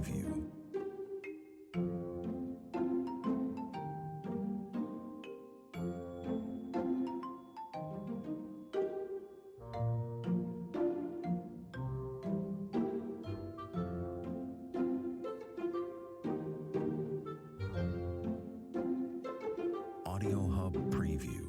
Preview. Audio Hub Preview.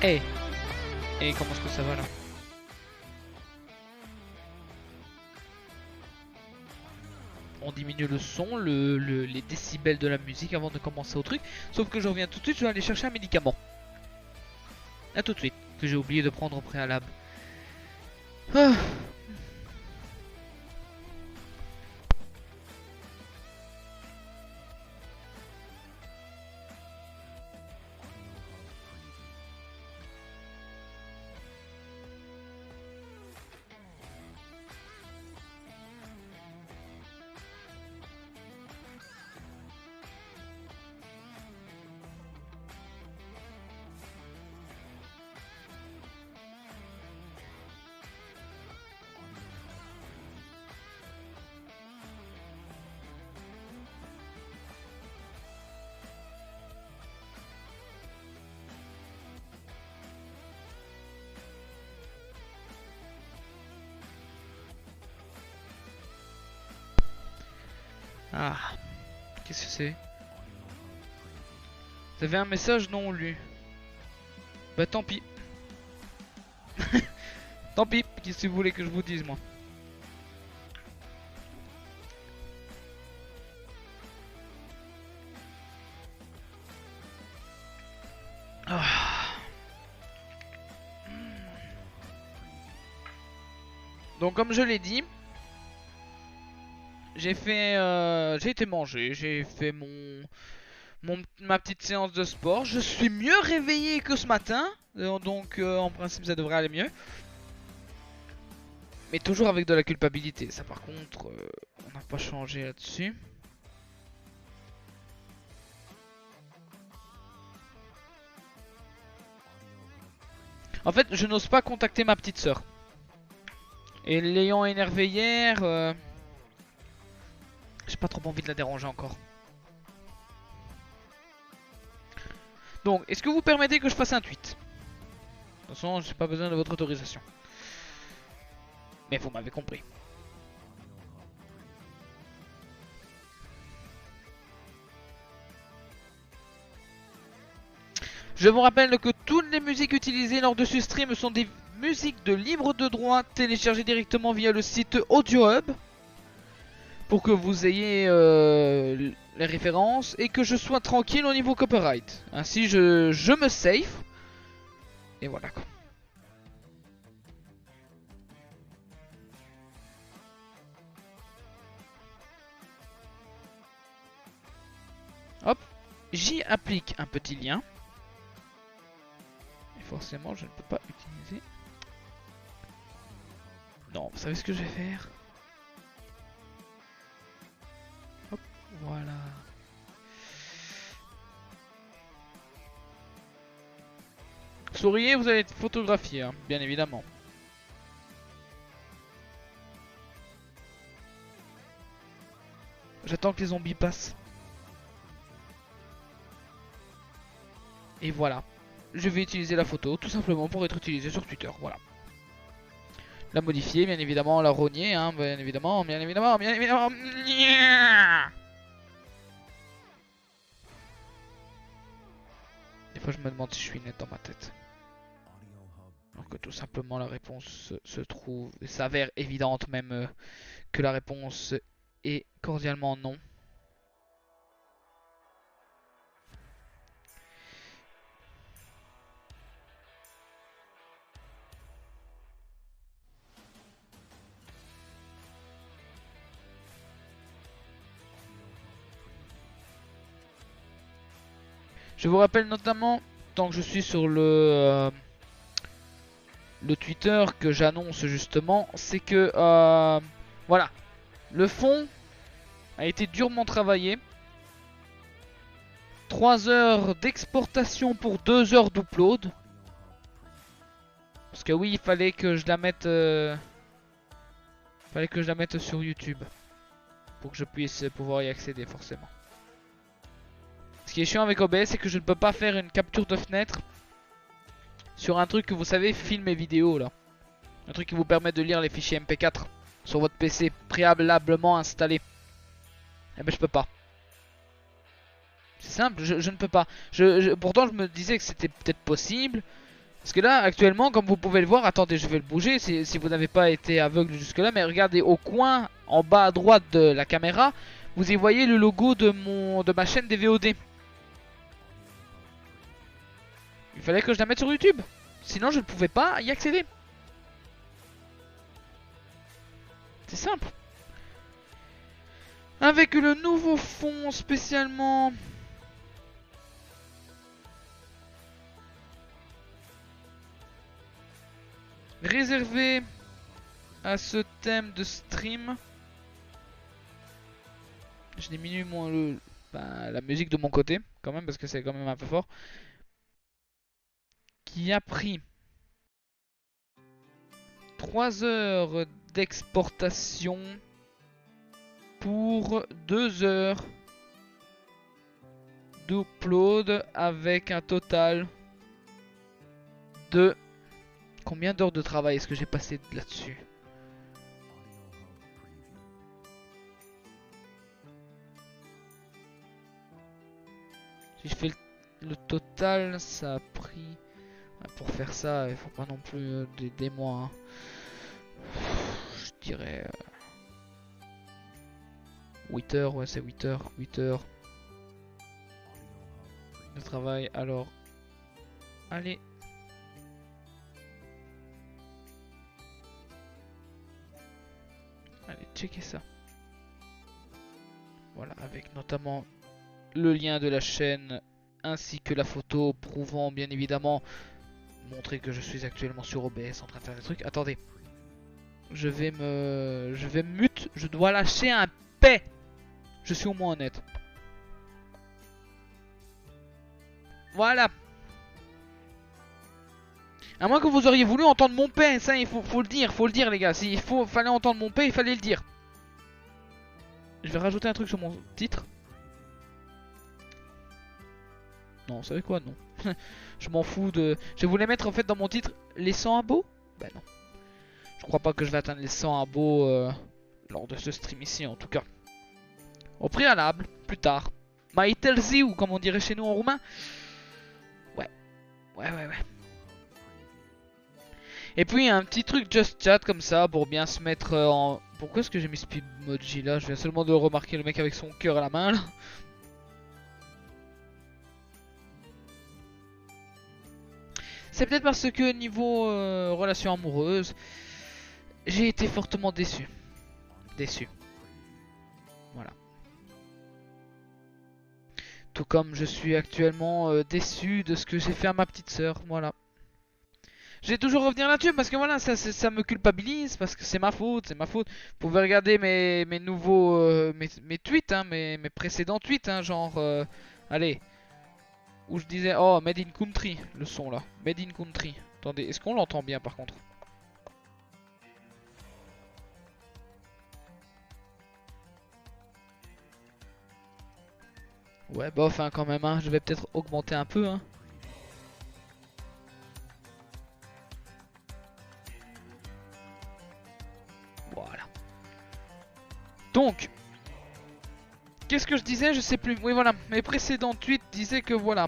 Eh, et comment est-ce que ça va là? On diminue le son, les décibels de la musique avant de commencer au truc. Sauf que je reviens tout de suite, je vais aller chercher un médicament. A tout de suite, que j'ai oublié de prendre au préalable. Ah. Ah, qu'est-ce que c'est? Vous avez un message non lu. Bah tant pis. Tant pis, qu'est-ce que vous voulez que je vous dise moi? Ah. Donc comme je l'ai dit, j'ai été manger, j'ai fait ma petite séance de sport. Je suis mieux réveillé que ce matin, donc en principe ça devrait aller mieux. Mais toujours avec de la culpabilité, ça par contre, on n'a pas changé là-dessus. En fait, je n'ose pas contacter ma petite sœur. Et l'ayant énervé hier, j'ai pas trop envie de la déranger encore. Donc, est-ce que vous permettez que je fasse un tweet? De toute façon, j'ai pas besoin de votre autorisation. Mais vous m'avez compris. Je vous rappelle que toutes les musiques utilisées lors de ce stream sont des musiques de libre de droit téléchargées directement via le site AudioHub. Pour que vous ayez les références et que je sois tranquille au niveau copyright. Ainsi je me save. Et voilà quoi. Hop, j'y applique un petit lien. Et forcément je ne peux pas utiliser. Non, vous savez ce que je vais faire? Hop, voilà. Souriez, vous allez être photographié, hein, bien évidemment. J'attends que les zombies passent. Et voilà. Je vais utiliser la photo tout simplement pour être utilisée sur Twitter. Voilà. La modifier, bien évidemment, la rogner, hein, bien évidemment, bien évidemment, bien évidemment. Des fois, je me demande si je suis net dans ma tête. Alors que tout simplement, la réponse se trouve, s'avère évidente même que la réponse est cordialement non. Je vous rappelle notamment, tant que je suis sur le Twitter que j'annonce justement, c'est que voilà, le fond a été durement travaillé. 3 heures d'exportation pour 2 heures d'upload. Parce que oui, il fallait que je la mette sur YouTube pour que je puisse pouvoir y accéder forcément. Ce qui est chiant avec OBS, c'est que je ne peux pas faire une capture de fenêtre sur un truc que vous savez, film et vidéo là. Un truc qui vous permet de lire les fichiers MP4 sur votre PC préalablement installé. Eh ben je peux pas. C'est simple, je ne peux pas. Pourtant je me disais que c'était peut-être possible. Parce que là, actuellement, comme vous pouvez le voir, attendez, je vais le bouger si vous n'avez pas été aveugle jusque là, mais regardez au coin, en bas à droite de la caméra, vous y voyez le logo de ma chaîne des VOD. Il fallait que je la mette sur YouTube, sinon je ne pouvais pas y accéder. C'est simple. Avec le nouveau fond spécialement réservé à ce thème de stream. Je diminue la musique de mon côté quand même parce que c'est quand même un peu fort. Qui a pris 3 heures d'exportation pour 2 heures d'upload avec un total de... Combien d'heures de travail est-ce que j'ai passé là-dessus? Si je fais le total, ça a pris... Pour faire ça, il faut pas non plus des mois. Hein. Je dirais... 8 heures, ouais c'est 8 heures. 8 heures de travail. Alors... Allez. Allez, checker ça. Voilà, avec notamment le lien de la chaîne ainsi que la photo prouvant bien évidemment montrer que je suis actuellement sur OBS en train de faire des trucs. Attendez. Je vais me mute. Je dois lâcher un paix. Je suis au moins honnête. Voilà. À moins que vous auriez voulu entendre mon paix, ça il faut le dire les gars. S'il fallait entendre mon paix, il fallait le dire. Je vais rajouter un truc sur mon titre. Non, vous savez quoi, non. Je m'en fous de... Je voulais mettre en fait dans mon titre les 100 abos. Ben non. Je crois pas que je vais atteindre les 100 abos lors de ce stream ici en tout cas. Au préalable, plus tard. Mai târziu, ou comme on dirait chez nous en roumain. Ouais. Ouais. Et puis un petit truc just chat comme ça pour bien se mettre en... Pourquoi est-ce que j'ai mis Speedmoji là? Je viens seulement de remarquer le mec avec son cœur à la main là. C'est peut-être parce que niveau relation amoureuse, j'ai été fortement déçu. Voilà. Tout comme je suis actuellement déçu de ce que j'ai fait à ma petite sœur. Voilà. Je vais toujours revenir là-dessus parce que voilà, ça me culpabilise parce que c'est ma faute, Vous pouvez regarder mes nouveaux mes tweets, hein, mes précédents tweets, hein, genre allez, où je disais oh Made in Country, le son là, Made in Country. Attendez, est-ce qu'on l'entend bien par contre? Ouais, bof, hein, quand même, hein. Je vais peut-être augmenter un peu, hein. Voilà. Donc, qu'est-ce que je disais? Je sais plus. Oui, voilà. Mes précédents tweets disaient que voilà.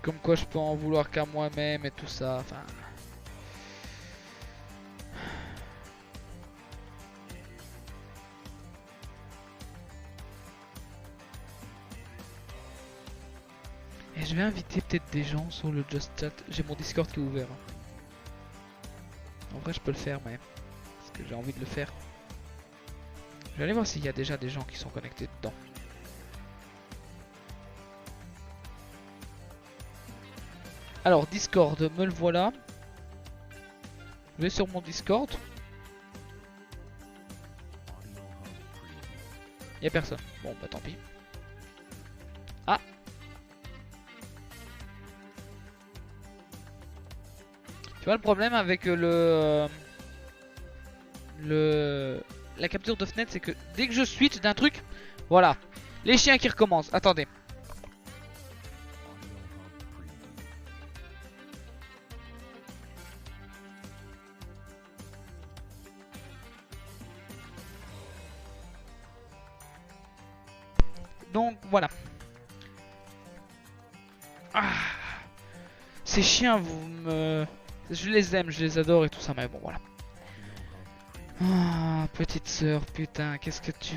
Comme quoi je peux en vouloir qu'à moi-même et tout ça. Enfin. Et je vais inviter peut-être des gens sur le Just Chat. J'ai mon Discord qui est ouvert. En vrai, je peux le faire, mais. Parce que j'ai envie de le faire. Je vais aller voir s'il y a déjà des gens qui sont connectés dedans. Alors, Discord, me le voilà. Je vais sur mon Discord. Y'a personne. Bon, bah tant pis. Ah! Tu vois le problème avec la capture de fenêtre, c'est que dès que je switch d'un truc, voilà. Les chiens qui recommencent. Attendez. Donc voilà. Ah, ces chiens, vous me... Je les aime, je les adore et tout ça, mais bon voilà. Ah, petite sœur, putain, qu'est-ce que tu...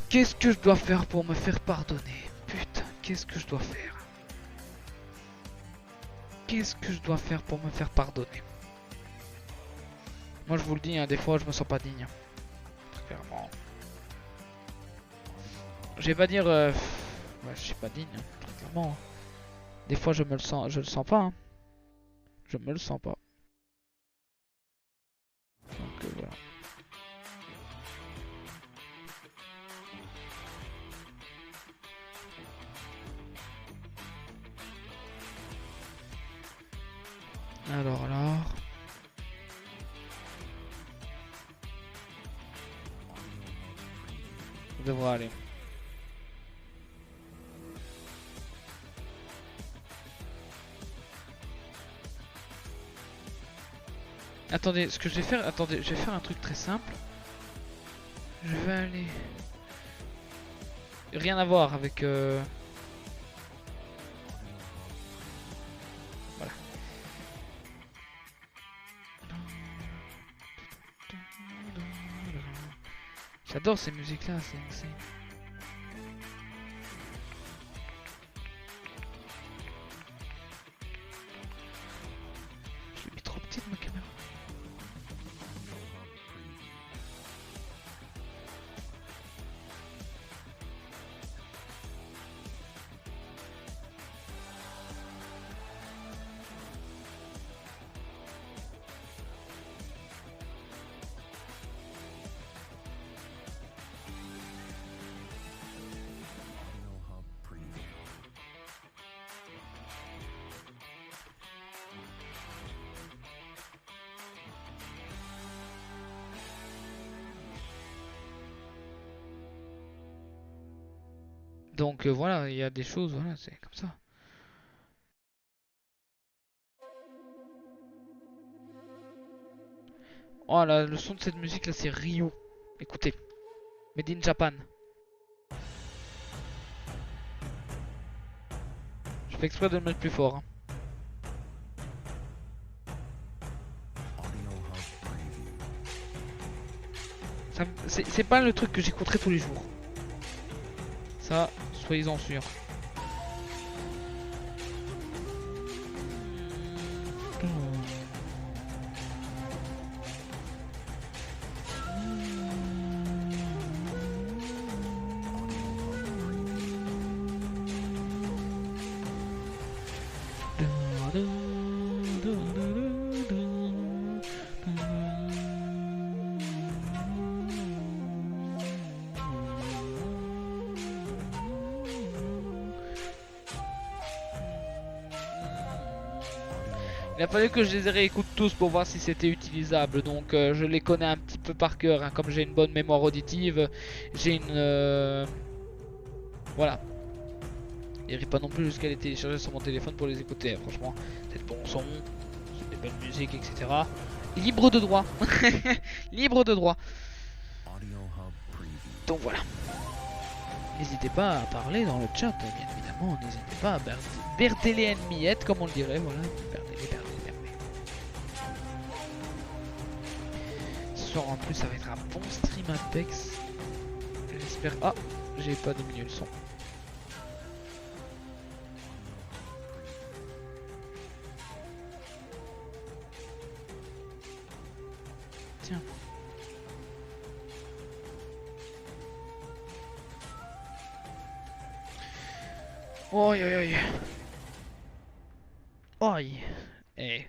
Qu'est-ce que je dois faire pour me faire pardonner? Putain, qu'est-ce que je dois faire? Qu'est-ce que je dois faire pour me faire pardonner? Moi je vous le dis, hein, des fois je me sens pas digne. Clairement. Je vais pas dire... ouais, je suis pas digne, hein, très clairement. Des fois je le sens pas. Hein. Je me le sens pas. Donc voilà. Alors. Ça devrait aller. Attendez, ce que je vais faire, attendez, je vais faire un truc très simple. Je vais aller... Rien à voir avec... Voilà. J'adore ces musiques-là, c'est... Je l'ai mis trop petite ma caméra. Audio Hub Preview. Donc voilà, il y a des choses, voilà, c'est comme ça. Oh là, le son de cette musique là, c'est Ryu. Écoutez, Made in Japan. Je fais exprès de le mettre plus fort. Hein. Audio Hub Preview. C'est pas le truc que j'écouterai tous les jours. Ça, soyez-en sûrs. Il a fallu que je les réécoute tous pour voir si c'était utilisable, donc je les connais un petit peu par cœur, hein. Comme j'ai une bonne mémoire auditive, j'ai une... Voilà. Il n'arrive pas non plus jusqu'à les télécharger sur mon téléphone pour les écouter, hein. Franchement, c'est de bon son, c'est des belles musiques, etc. Libre de droit. Libre de droit. Audio Hub Preview. Donc voilà. N'hésitez pas à parler dans le chat, bien évidemment. N'hésitez pas à berdeler une miette, comme on le dirait. Voilà. Berdeler. Ce soir en plus, ça va être un bon stream Apex. J'espère. Ah, j'ai pas diminué le son. Tiens. Oi, oi, oi. Oi. Eh.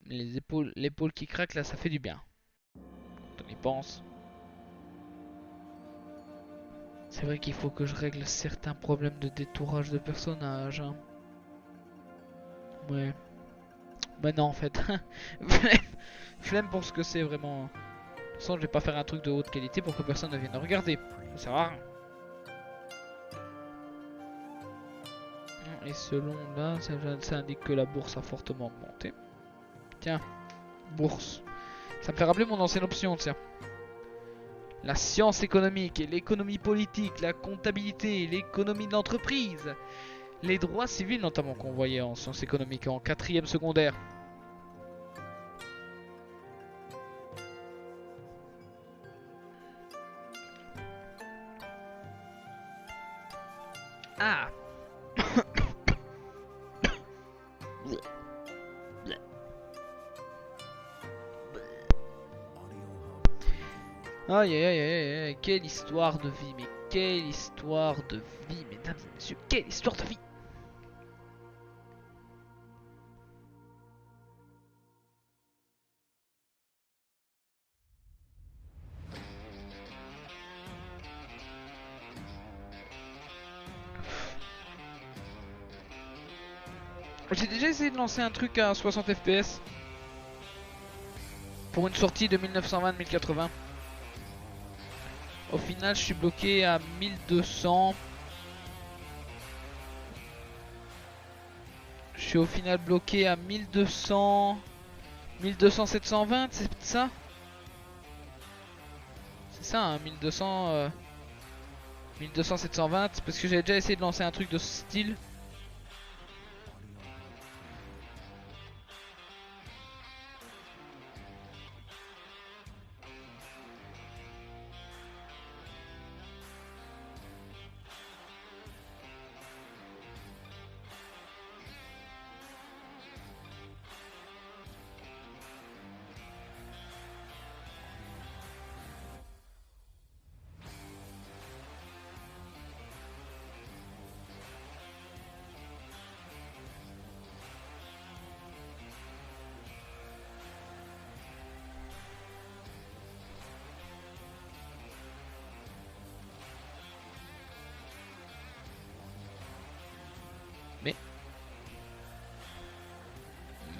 L'épaule qui craque là, ça fait du bien. Quand on y pense. C'est vrai qu'il faut que je règle certains problèmes de détourage de personnages. Hein. Ouais. Mais non, en fait. Flemme pour ce que c'est vraiment. De toute façon, je vais pas faire un truc de haute qualité pour que personne ne vienne regarder. Ça sert à rien. Et selon là, ça indique que la bourse a fortement augmenté. Tiens, bourse. Ça me fait rappeler mon ancienne option, tiens. la science économique et l'économie politique, la comptabilité, l'économie d'entreprise, les droits civils notamment qu'on voyait en sciences économiques en 4e secondaire. Ah. Aïe aïe aïe aïe aïe, quelle histoire de vie, mais quelle histoire de vie, mesdames et messieurs, quelle histoire de vie. J'ai déjà essayé de lancer un truc à 60 FPS pour une sortie de 1920-1080. Au final, je suis bloqué à 1200. Je suis au final bloqué à 1200. 1200-720, c'est ça? C'est ça, hein, 1200. 1200-720, parce que j'avais déjà essayé de lancer un truc de ce style.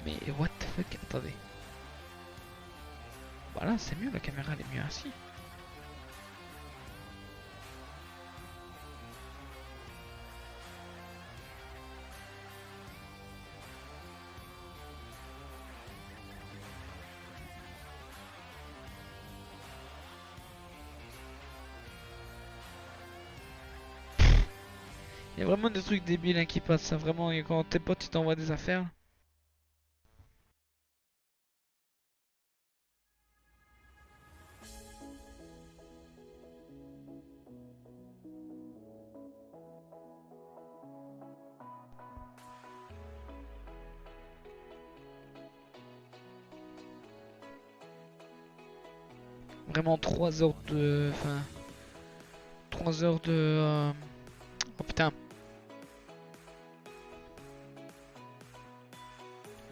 Mais what the fuck, attendez. Voilà, c'est mieux, la caméra elle est mieux ainsi. Il y a vraiment des trucs débiles hein, qui passent, hein, vraiment, et quand tes potes ils t'envoient des affaires. Vraiment 3 heures de... Enfin... 3 heures de... Oh putain.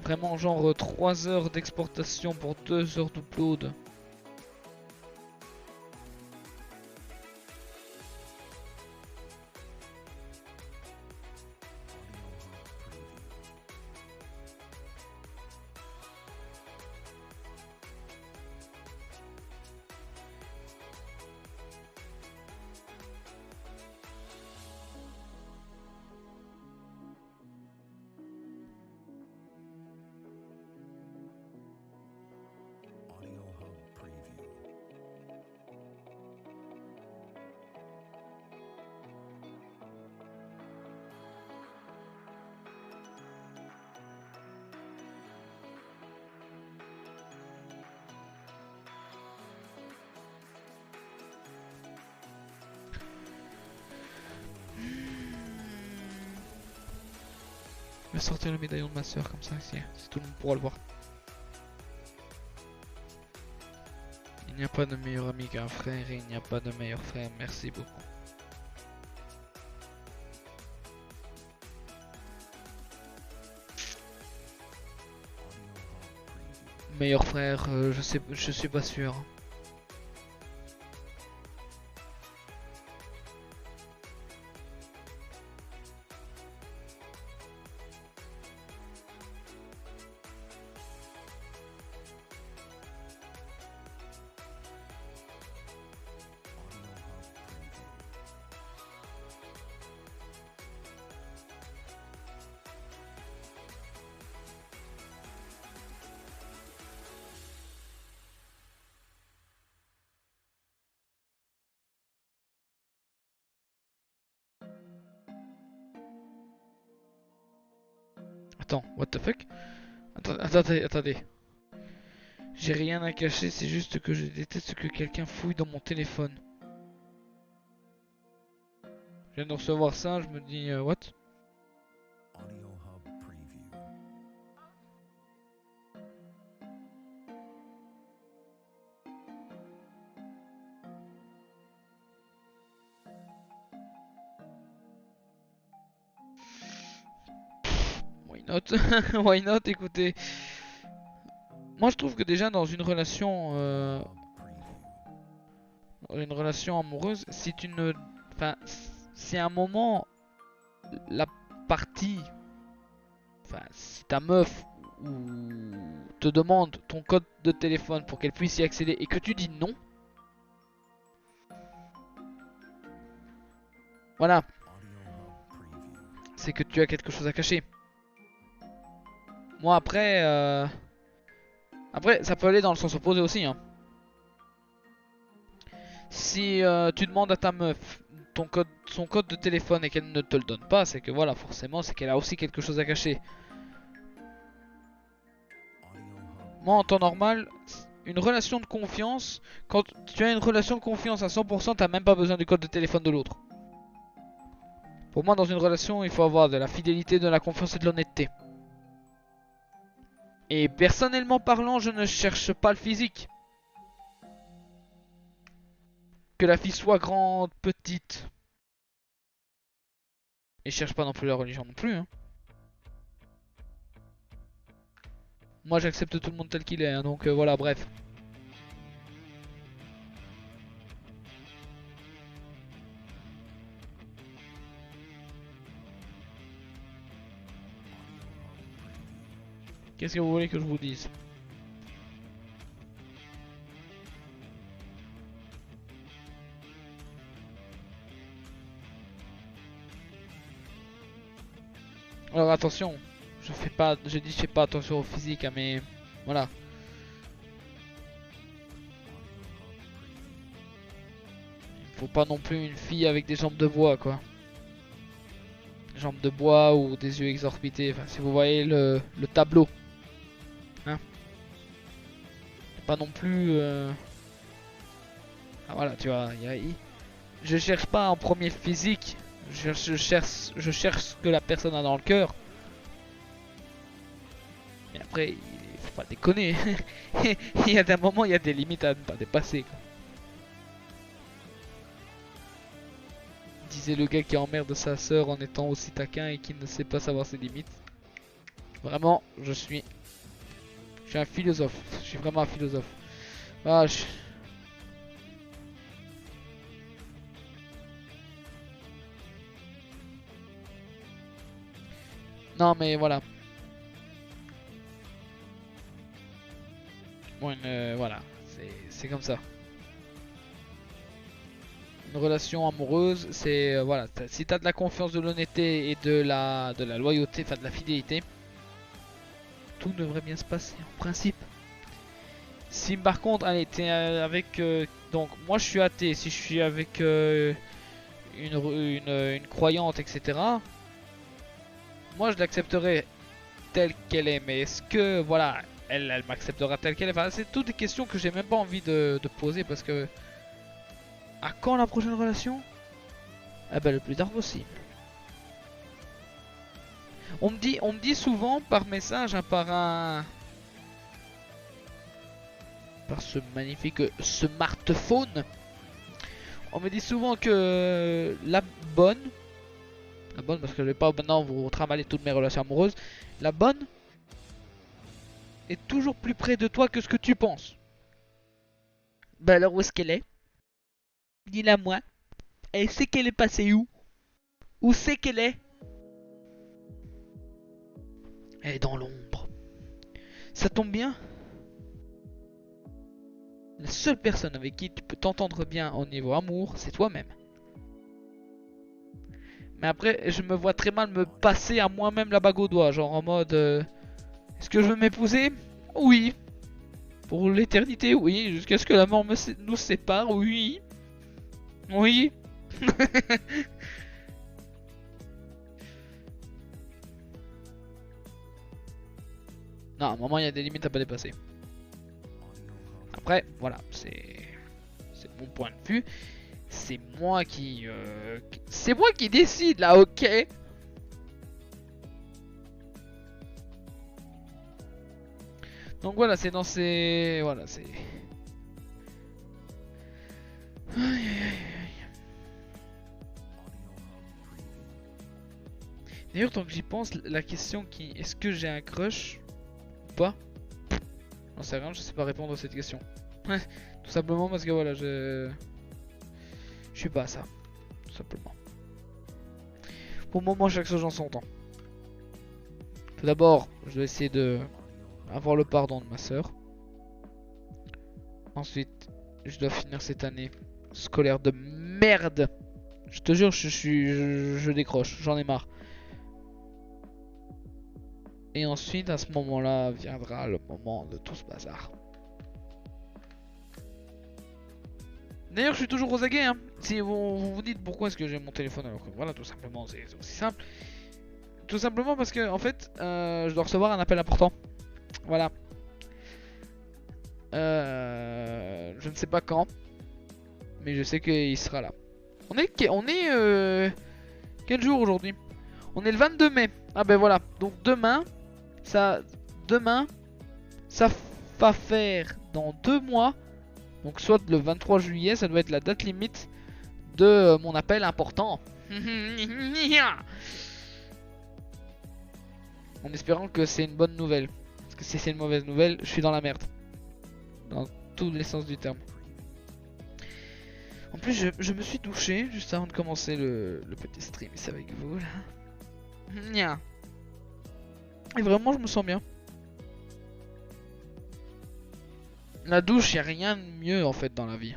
Vraiment genre 3 heures d'exportation pour 2 heures d'upload. Audio Hub Preview. Je vais sortir le médaillon de ma soeur comme ça, si tout le monde pourra le voir. Il n'y a pas de meilleur ami qu'un frère et il n'y a pas de meilleur frère, merci beaucoup. Meilleur frère, je suis pas sûr. Attends, what the fuck? Attendez. J'ai rien à cacher, c'est juste que je déteste que quelqu'un fouille dans mon téléphone. Je viens de recevoir ça, je me dis what? Audio Hub Preview. Why not? Why not? Écoutez. Moi je trouve que déjà dans une relation amoureuse, si tu ne... Enfin, si à un moment la partie... Enfin, si ta meuf ou te demande ton code de téléphone pour qu'elle puisse y accéder et que tu dis non, voilà, c'est que tu as quelque chose à cacher. Moi après, après ça peut aller dans le sens opposé aussi. Hein. Si tu demandes à ta meuf son code de téléphone et qu'elle ne te le donne pas, c'est que voilà, forcément, c'est qu'elle a aussi quelque chose à cacher. Moi, en temps normal, une relation de confiance, quand tu as une relation de confiance à 100%, t'as même pas besoin du code de téléphone de l'autre. Pour moi, dans une relation, il faut avoir de la fidélité, de la confiance et de l'honnêteté. Et personnellement parlant, je ne cherche pas le physique. Que la fille soit grande, petite. Et je cherche pas non plus la religion non plus. Hein. Moi j'accepte tout le monde tel qu'il est, hein, donc voilà, bref. Qu'est-ce que vous voulez que je vous dise? Alors attention, je dis je fais pas attention au physique, hein, mais voilà. Il faut pas non plus une fille avec des jambes de bois, quoi. Des jambes de bois ou des yeux exorbités, enfin si vous voyez le tableau. Hein. Pas non plus... Ah voilà, tu vois, je cherche pas en premier physique. Je cherche ce que la personne a dans le cœur. Mais après, il faut pas déconner. Il y a des moments, il y a des limites à ne pas dépasser. Quoi. Disait le gars qui emmerde sa sœur en étant aussi taquin et qui ne sait pas savoir ses limites. Vraiment, je suis un philosophe. Je suis vraiment un philosophe. Ah, Non mais voilà. Bon, voilà, c'est comme ça. Une relation amoureuse, c'est voilà, si t'as de la confiance, de l'honnêteté et de la loyauté, enfin de la fidélité, tout devrait bien se passer en principe. Si par contre, allez, t'es avec donc moi je suis athée, si je suis avec une croyante, etc. Moi je l'accepterai telle qu'elle est, mais est-ce que voilà, elle m'acceptera telle qu'elle est? Enfin, c'est toutes des questions que j'ai même pas envie de poser parce que à quand la prochaine relation? Eh ben le plus tard possible. On me dit souvent par message, hein, par ce magnifique smartphone. On me dit souvent que la bonne parce que je vais pas maintenant vous trimballer toutes mes relations amoureuses. La bonne est toujours plus près de toi que ce que tu penses. Bah alors où est-ce qu'elle est? Dis-la moi. Elle sait qu'elle est passée où? Où c'est qu'elle est? Elle est dans l'ombre. Ça tombe bien. La seule personne avec qui tu peux t'entendre bien au niveau amour, c'est toi-même. Mais après, je me vois très mal me passer à moi-même la bague au doigt. Genre en mode... est-ce que je veux m'épouser? Oui. Pour l'éternité, oui. Jusqu'à ce que la mort nous sépare, oui. Oui. Non, à un moment, il y a des limites à pas dépasser. Après, voilà, c'est mon point de vue. C'est moi qui décide là, ok. Donc voilà, c'est dans ces... Voilà, c'est... Aïe, aïe, aïe. D'ailleurs, tant que j'y pense, la question qui... Est-ce que j'ai un crush ou pas? J'en sais rien, je sais pas répondre à cette question. Tout simplement parce que voilà, je suis pas à ça. Tout simplement. Pour le moment, chaque chose en son temps. Tout d'abord, je vais essayer de avoir le pardon de ma soeur. Ensuite, je dois finir cette année scolaire de merde. Je te jure, je décroche, j'en ai marre. Et ensuite, à ce moment-là, viendra le moment de tout ce bazar. D'ailleurs, je suis toujours aux aguets. Hein. Si vous vous dites pourquoi est-ce que j'ai mon téléphone alors que voilà, tout simplement, c'est aussi simple. Tout simplement parce que, en fait, je dois recevoir un appel important. Voilà. Je ne sais pas quand, mais je sais qu'il sera là. On est quel jour aujourd'hui? On est le 22 mai. Ah ben voilà. Donc demain, ça va faire dans 2 mois. Donc soit le 23 juillet, ça doit être la date limite de mon appel important. En espérant que c'est une bonne nouvelle. Parce que si c'est une mauvaise nouvelle, je suis dans la merde. Dans tous les sens du terme. En plus, je me suis douché juste avant de commencer le petit stream ici avec vous là. Et vraiment, je me sens bien. La douche, y a rien de mieux en fait dans la vie.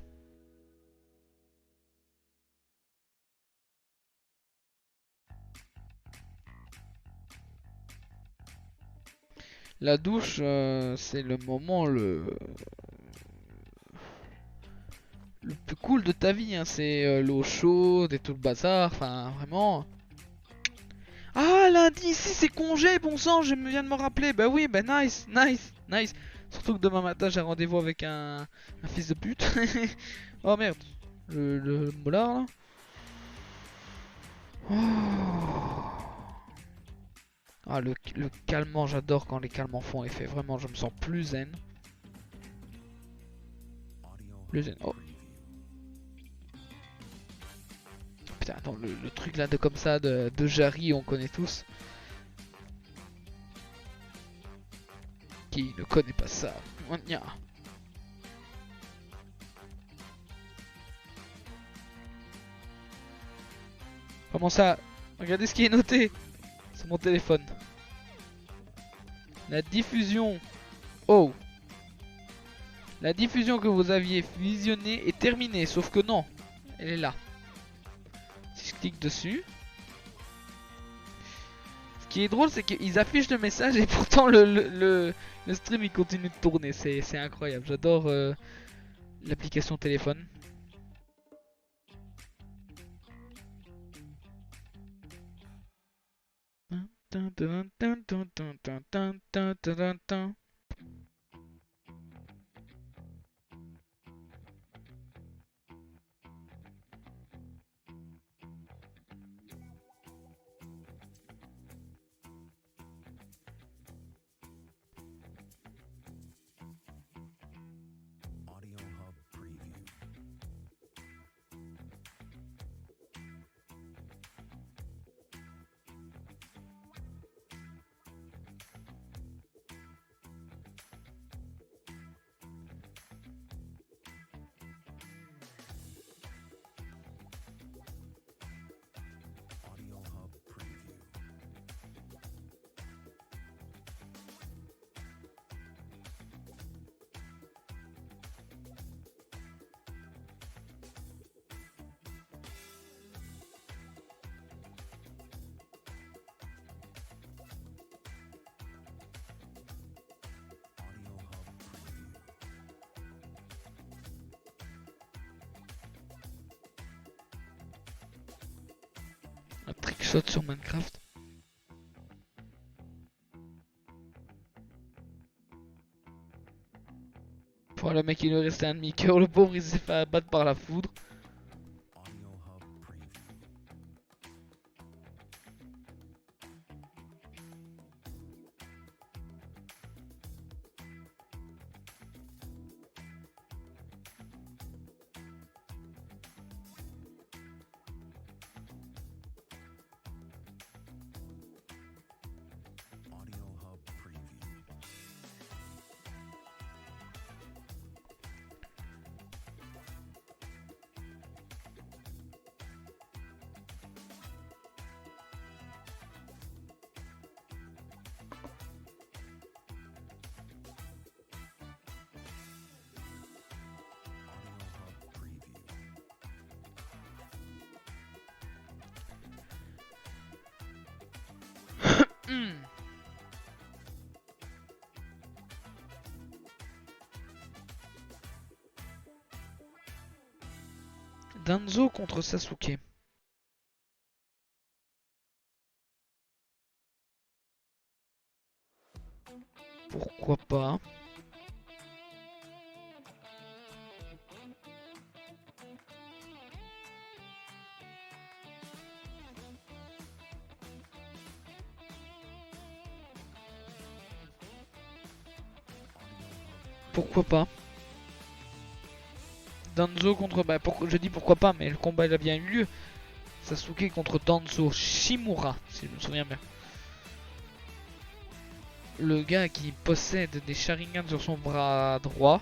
La douche, c'est le moment le plus cool de ta vie. Hein. C'est l'eau chaude et tout le bazar. Enfin, vraiment. Ah, lundi, ici c'est congé, bon sang, je viens de me rappeler. Bah oui, bah nice, nice, nice. Surtout que demain matin j'ai rendez-vous avec un fils de pute. Oh merde, le molar là. Oh. Ah, le calmant, j'adore quand les calmants font effet. Vraiment, je me sens plus zen. Plus zen. Oh. Putain, attends, le truc là de comme ça, de Jarry, on connaît tous. Qui ne connaît pas ça? Comment ça? Regardez ce qui est noté. C'est mon téléphone. La diffusion. Oh. La diffusion que vous aviez visionnée est terminée. Sauf que non. Elle est là. Si je clique dessus. Ce qui est drôle, c'est qu'ils affichent le message et pourtant le stream il continue de tourner. C'est incroyable. J'adore l'application téléphone. Un trickshot sur Minecraft. le mec il lui restait un demi-cœur, le pauvre il s'est fait abattre par la foudre. Audio Hub Preview. Audio Hub Preview. Audio Hub Preview. Danzo contre Sasuke. Pourquoi pas? Pourquoi pas? Danzo contre... Bah, je dis pourquoi pas, mais le combat il a bien eu lieu. Sasuke contre Danzo Shimura, si je me souviens bien. Le gars qui possède des Sharingan sur son bras droit.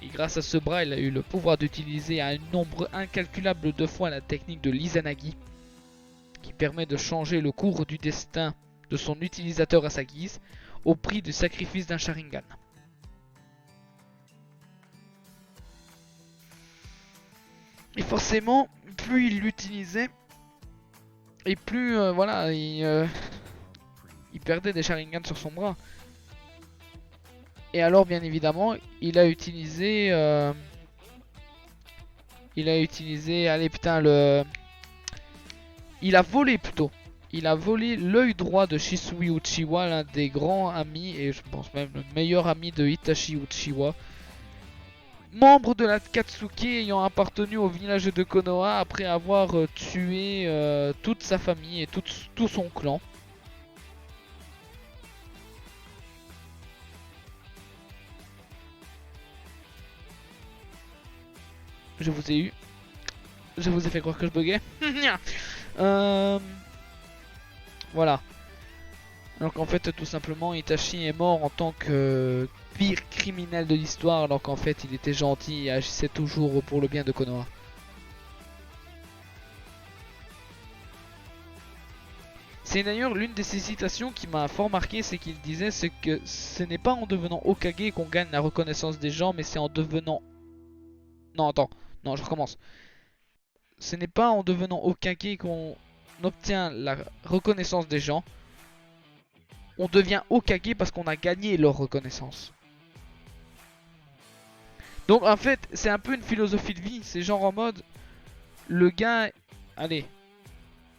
Et grâce à ce bras, il a eu le pouvoir d'utiliser un nombre incalculable de fois la technique de l'Izanagi, qui permet de changer le cours du destin de son utilisateur à sa guise, au prix du sacrifice d'un Sharingan. Et forcément, plus il l'utilisait, et plus voilà, il perdait des Sharingan sur son bras. Et alors, bien évidemment, il a utilisé, allez putain, il a volé plutôt. Il a volé l'œil droit de Shisui Uchiwa, l'un des grands amis, et je pense même le meilleur ami de Itachi Uchiwa. Membre de la Katsuki ayant appartenu au village de Konoha après avoir tué toute sa famille et tout son clan. Je vous ai eu. Je vous ai fait croire que je buguais. Voilà. Donc en fait tout simplement Itachi est mort en tant que pire criminel de l'histoire, alors qu'en fait il était gentil et agissait toujours pour le bien de Konoha. C'est d'ailleurs l'une de ces citations qui m'a fort marqué, c'est qu'il disait que ce n'est pas en devenant Hokage qu'on gagne la reconnaissance des gens, mais c'est en devenant... Non attends, non je recommence. Ce n'est pas en devenant Hokage qu'on obtient la reconnaissance des gens. On devient Hokage parce qu'on a gagné leur reconnaissance. Donc en fait, c'est un peu une philosophie de vie. C'est genre en mode, le gars, allez,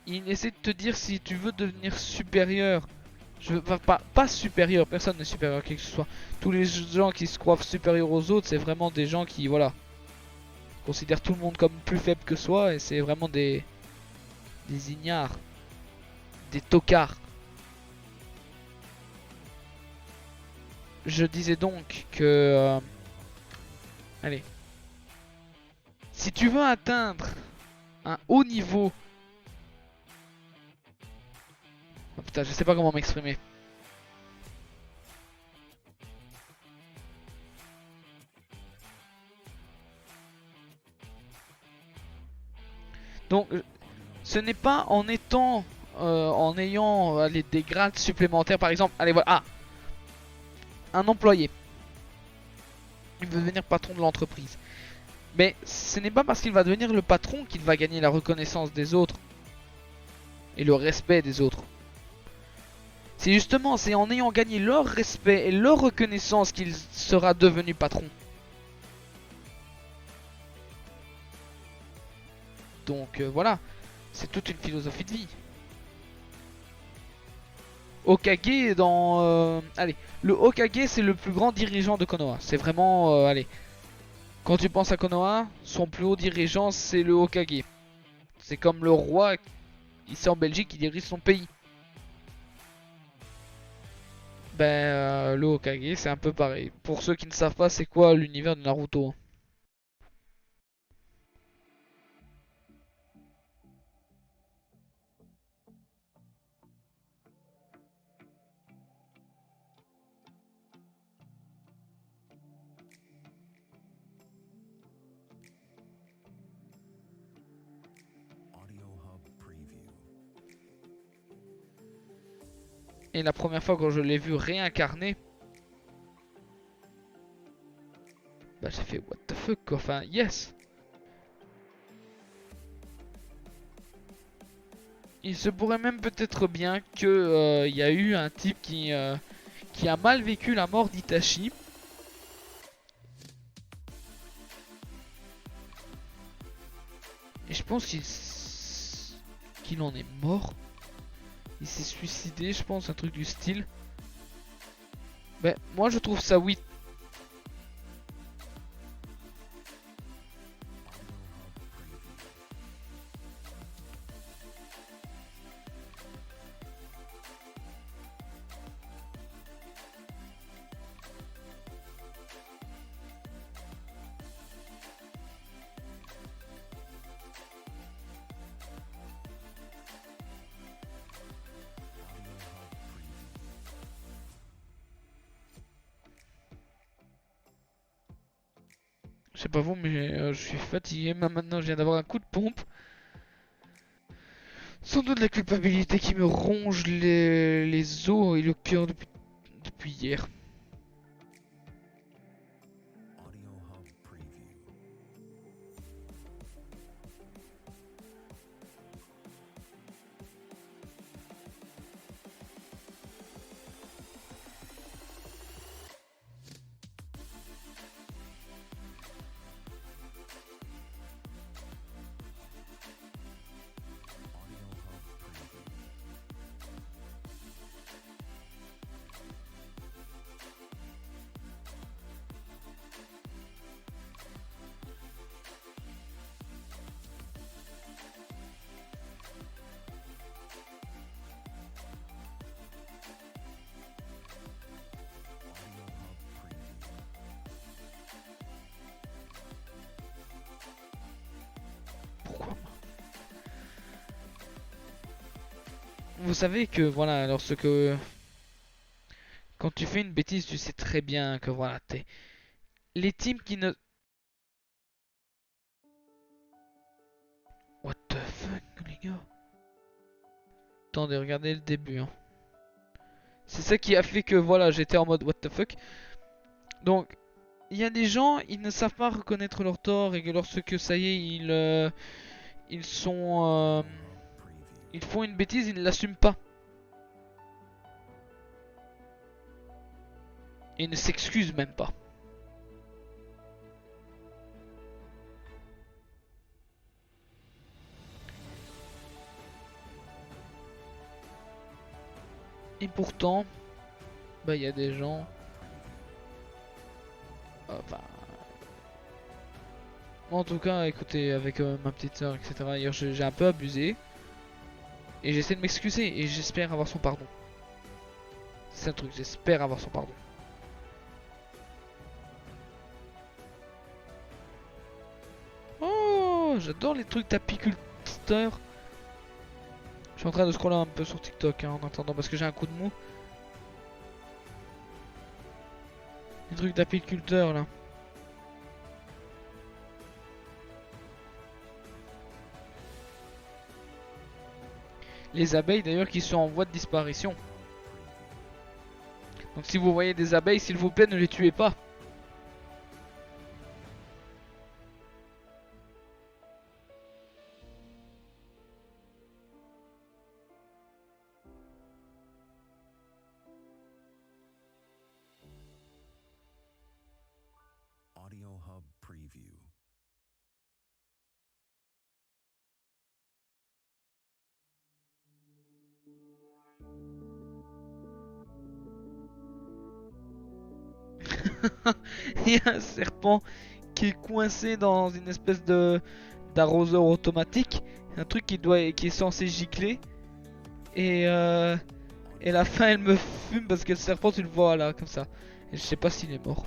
il essaie de te dire si tu veux devenir supérieur. Pas supérieur, personne n'est supérieur à qui que ce soit. Tous les gens qui se croient supérieurs aux autres, c'est vraiment des gens qui, voilà, considèrent tout le monde comme plus faible que soi. Et c'est vraiment des ignares, des tocards. Je disais donc que... allez. Si tu veux atteindre un haut niveau... Oh putain, je sais pas comment m'exprimer. Donc, ce n'est pas en étant... en ayant des grades supplémentaires, par exemple... Allez, voilà. Ah, un employé. Il veut devenir patron de l'entreprise. Mais ce n'est pas parce qu'il va devenir le patron qu'il va gagner la reconnaissance des autres. Et le respect des autres. C'est justement, c'est en ayant gagné leur respect et leur reconnaissance qu'il sera devenu patron. Donc voilà, c'est toute une philosophie de vie. Hokage dans... allez, le Hokage c'est le plus grand dirigeant de Konoha. C'est vraiment... allez, quand tu penses à Konoha, son plus haut dirigeant c'est le Hokage. C'est comme le roi ici en Belgique qui dirige son pays. Ben, le Hokage c'est un peu pareil. Pour ceux qui ne savent pas c'est quoi l'univers de Naruto. Audio Hub Preview. Et la première fois quand je l'ai vu réincarné, bah j'ai fait what the fuck quoi. Enfin, yes. Il se pourrait même peut-être bien que y a eu un type qui a mal vécu la mort d'Itachi. Et je pense qu'il en est mort. Il s'est suicidé, je pense, un truc du style. Ben, moi je trouve ça oui. Je sais pas vous, mais je suis fatigué. Même maintenant, je viens d'avoir un coup de pompe. Sans doute la culpabilité qui me ronge les os et le cœur depuis hier. Audio Hub Preview. Audio Hub Preview. Audio Hub Preview. Pourquoi? Vous savez que voilà, lorsque quand tu fais une bêtise, tu sais très bien que voilà, t'es les teams qui ne... What the fuck, les gars? Attendez, regardez le début. Hein. C'est ça qui a fait que voilà, j'étais en mode what the fuck. Donc, il y a des gens, ils ne savent pas reconnaître leur tort et que lorsque ça y est, ils sont, Audio Hub Preview. ils font une bêtise, ils ne l'assument pas. Et ils ne s'excusent même pas. Et pourtant, bah il y a des gens, enfin, moi, en tout cas, écoutez, avec ma petite soeur, etc. Hier, j'ai un peu abusé et j'essaie de m'excuser et j'espère avoir son pardon. C'est un truc, j'espère avoir son pardon. Oh, j'adore les trucs d'apiculteur. Je suis en train de scroller un peu sur TikTok hein, en attendant parce que j'ai un coup de mou. Les trucs d'apiculteur là. Les abeilles d'ailleurs qui sont en voie de disparition. Donc si vous voyez des abeilles, s'il vous plaît, ne les tuez pas. Audio Hub Preview. Il y a un serpent qui est coincé dans une espèce de d'arroseur automatique. Un truc qui est censé gicler. Et la fin elle me fume parce que le serpent tu le vois là comme ça. Et je sais pas s'il est mort.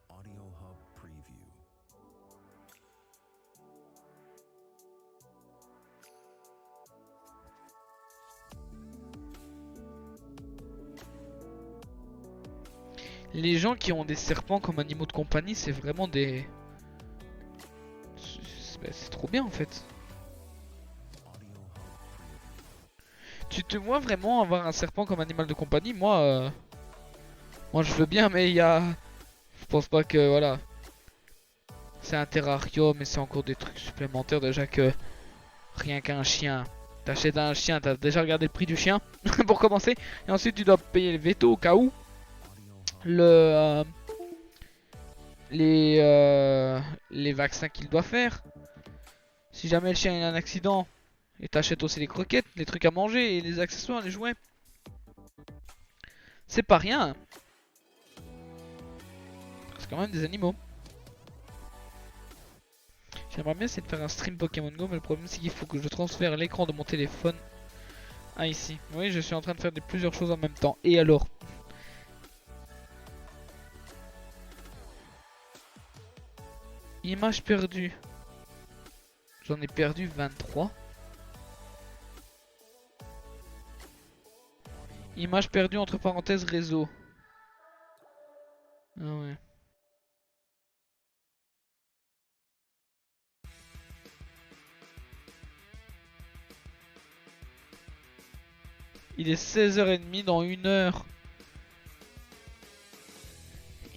Audio Hub Preview. Audio Hub Preview. Les gens qui ont des serpents comme animaux de compagnie, c'est vraiment des... C'est trop bien en fait. Audio Hub Preview. Tu te vois vraiment avoir un serpent comme animal de compagnie? Moi je veux bien, mais il y a... Je pense pas que, voilà. C'est un terrarium, mais c'est encore des trucs supplémentaires déjà que... Rien qu'un chien. T'achètes un chien, t'as déjà regardé le prix du chien pour commencer. Et ensuite tu dois payer le veto au cas où. Audio Hub. Le... les vaccins qu'il doit faire. Si jamais le chien a un accident, et t'achètes aussi les croquettes, les trucs à manger et les accessoires, les jouets. C'est pas rien. C'est quand même des animaux. J'aimerais bien essayer de faire un stream Pokémon Go, mais le problème c'est qu'il faut que je transfère l'écran de mon téléphone à ici. Oui, je suis en train de faire plusieurs choses en même temps. Et alors? Image perdue. J'en ai perdu 23. Image perdue entre parenthèses réseau. Ah ouais. Il est 16h30 dans 1 heure.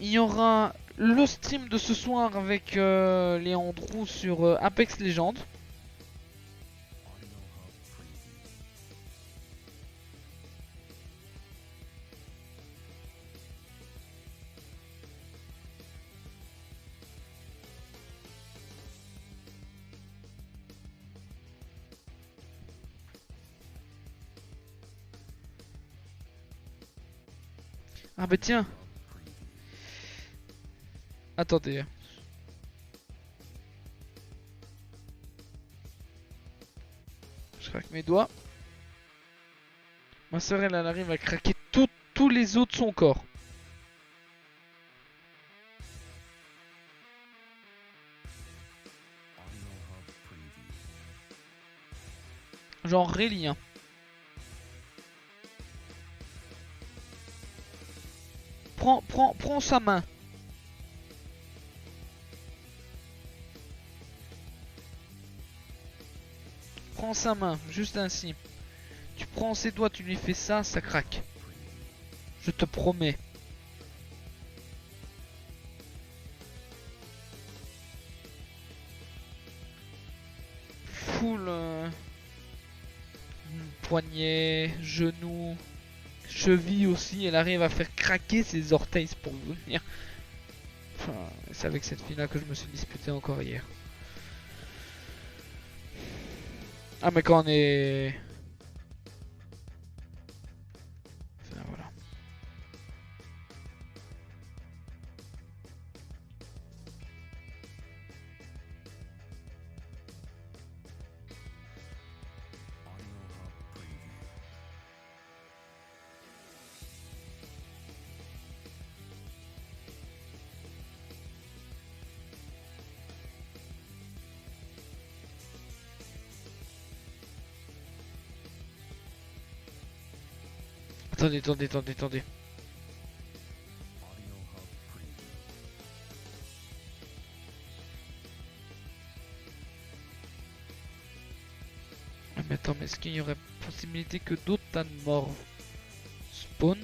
Il y aura le stream de ce soir avec les Andrew sur Apex Legends. Audio Hub Preview. Ah bah tiens, Preview. attendez. Je craque mes doigts. Ma soeur elle arrive à craquer tous les os de son corps. Audio Hub Preview. Genre Rayleigh, hein. Prends sa main. Prends sa main, juste ainsi. Tu prends ses doigts, tu lui fais ça, ça craque. Je te promets. Full poignet, genou, cheville aussi. Elle arrive à faire craquer ses orteils pour vous dire. Enfin, c'est avec cette fille là que je me suis disputé encore hier. Ah mais quand on est... Enfin, voilà. Audio Hub Preview. Attendez. Audio Hub Preview. mais attends, mais est-ce qu'il y aurait possibilité que d'autres tas de morts spawn?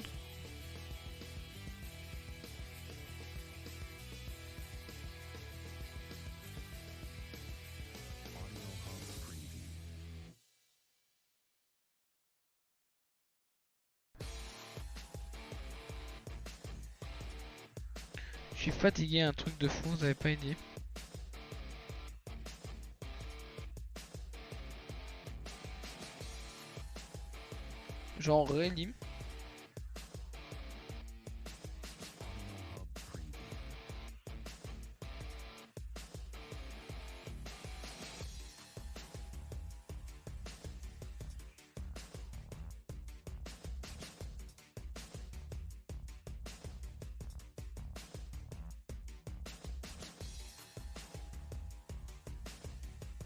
Audio Hub Preview. Je suis fatigué, un truc de fou, vous avez pas idée. Genre Relim.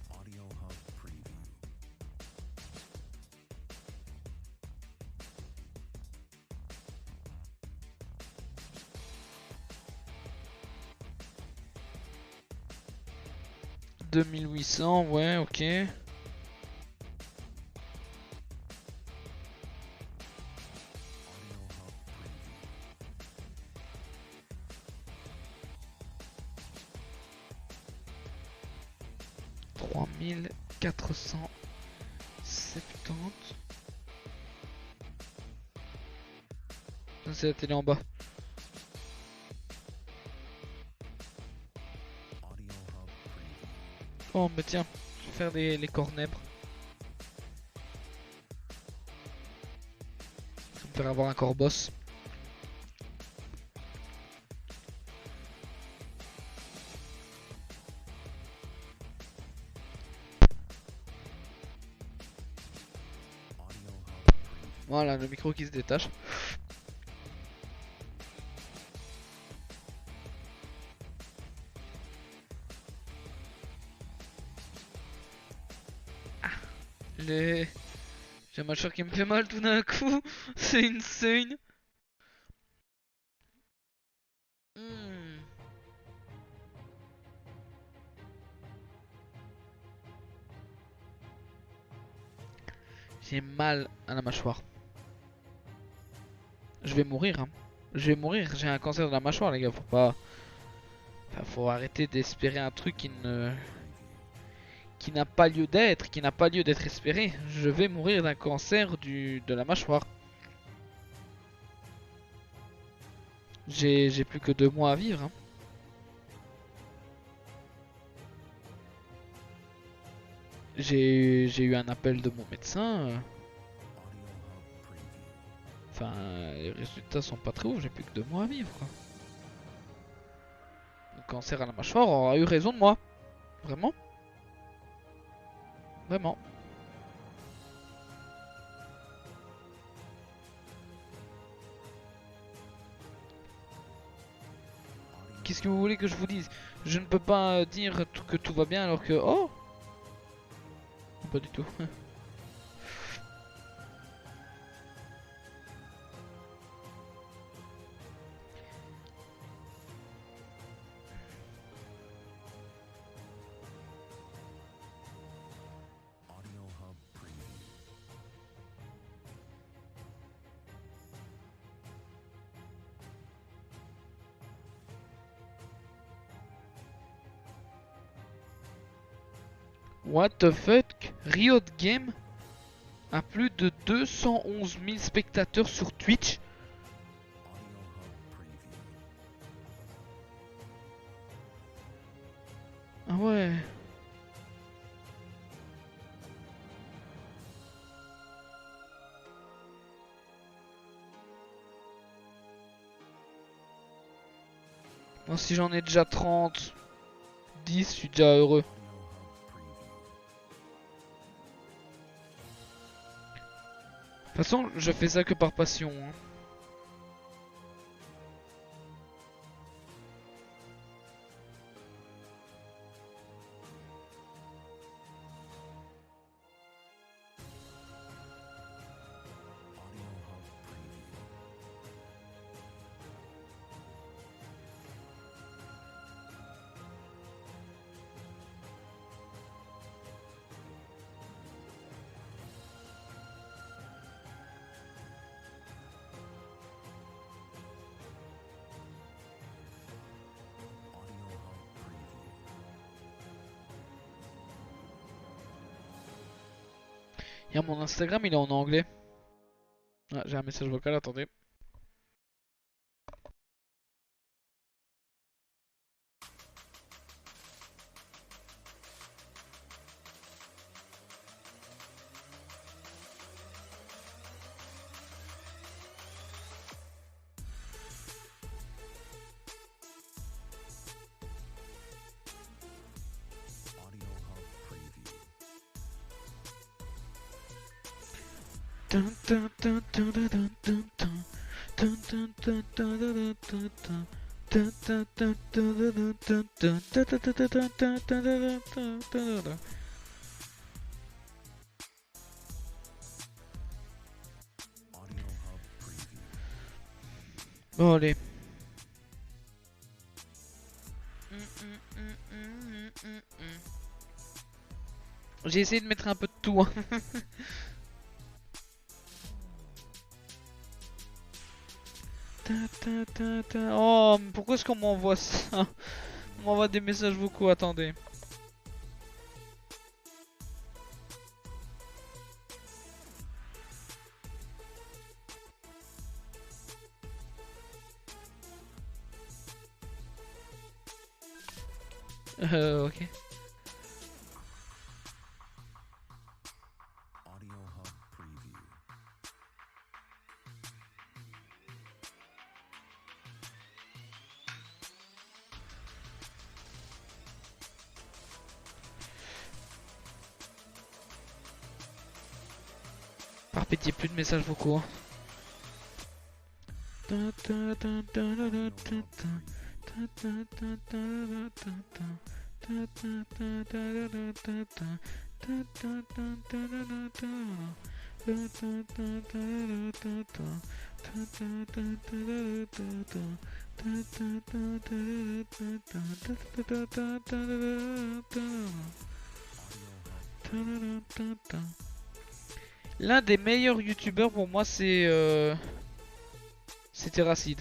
Audio Hub Preview. Audio Hub Preview. « 2800, ouais, ok. » Audio Hub Preview. 3470. Ça, c'est la télé en bas. Audio Hub Preview. Oh, mais tiens, je vais faire les cornèbres. Ça va me faire avoir un corps boss. Audio Hub Preview. Voilà, le micro qui se détache. Ah, j'ai ma mâchoire qui me fait mal tout d'un coup. C'est insane. Hmm. J'ai mal à la mâchoire. Je vais mourir, hein. Je vais mourir, j'ai un cancer de la mâchoire, les gars. Faut pas. Enfin, faut arrêter d'espérer un truc qui n'a pas lieu d'être, qui n'a pas lieu d'être espéré. Je vais mourir d'un cancer de la mâchoire. J'ai plus que 2 mois à vivre, hein. J'ai eu un appel de mon médecin. Audio Hub Preview. Enfin, les résultats sont pas très ouf, j'ai plus que 2 mois à vivre, quoi. Le cancer à la mâchoire aura eu raison de moi. Vraiment. Vraiment. Qu'est-ce que vous voulez que je vous dise? Je ne peux pas dire que tout va bien alors que... Oh! Pas du tout. Audio Hub Preview. What the fuck? Riot Game a plus de 211 000 spectateurs sur Twitch. Audio Hub Preview. Ah ouais. Bon, si j'en ai déjà 30, 10, je suis déjà heureux. Audio Hub Preview. De toute façon, je fais ça que par passion, hein. Audio Hub Preview. Et mon Instagram il est en anglais. Ah, j'ai un message vocal, attendez. Audio Hub Preview. Audio Hub Preview. Bon allez. J'ai essayé de mettre un peu de tout. Hein. Oh, mais pourquoi est-ce qu'on m'envoie ça? On m'envoie des messages vocaux, attendez. Ok. Audio Hub Preview. Par pitié, plus de messages vocaux. Hein. L'un des meilleurs youtubeurs pour moi c'est Terracid.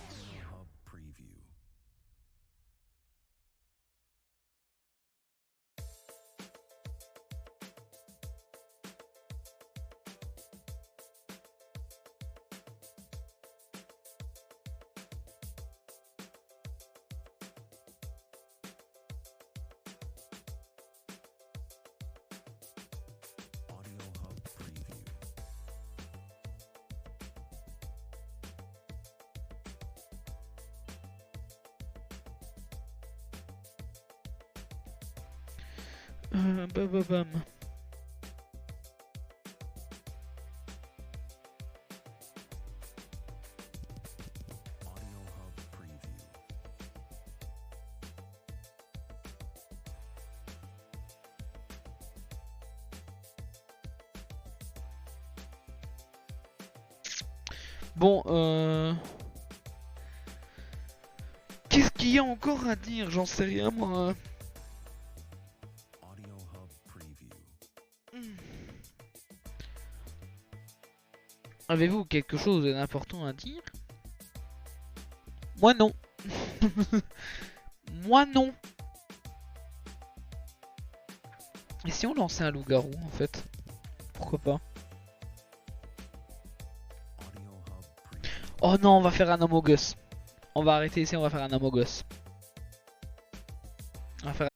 Audio Hub Preview. Audio Hub Preview. Bam. Audio Hub Preview. Bon, qu'est-ce qu'il y a encore à dire? J'en sais rien moi. Audio Hub Preview. Avez-vous quelque chose d'important à dire? Moi non. Moi non. Et si on lançait un loup-garou en fait? Pourquoi pas? Audio Hub Preview. Oh non, on va faire un Among Us. On va arrêter ici, on va faire un Among Us. On va faire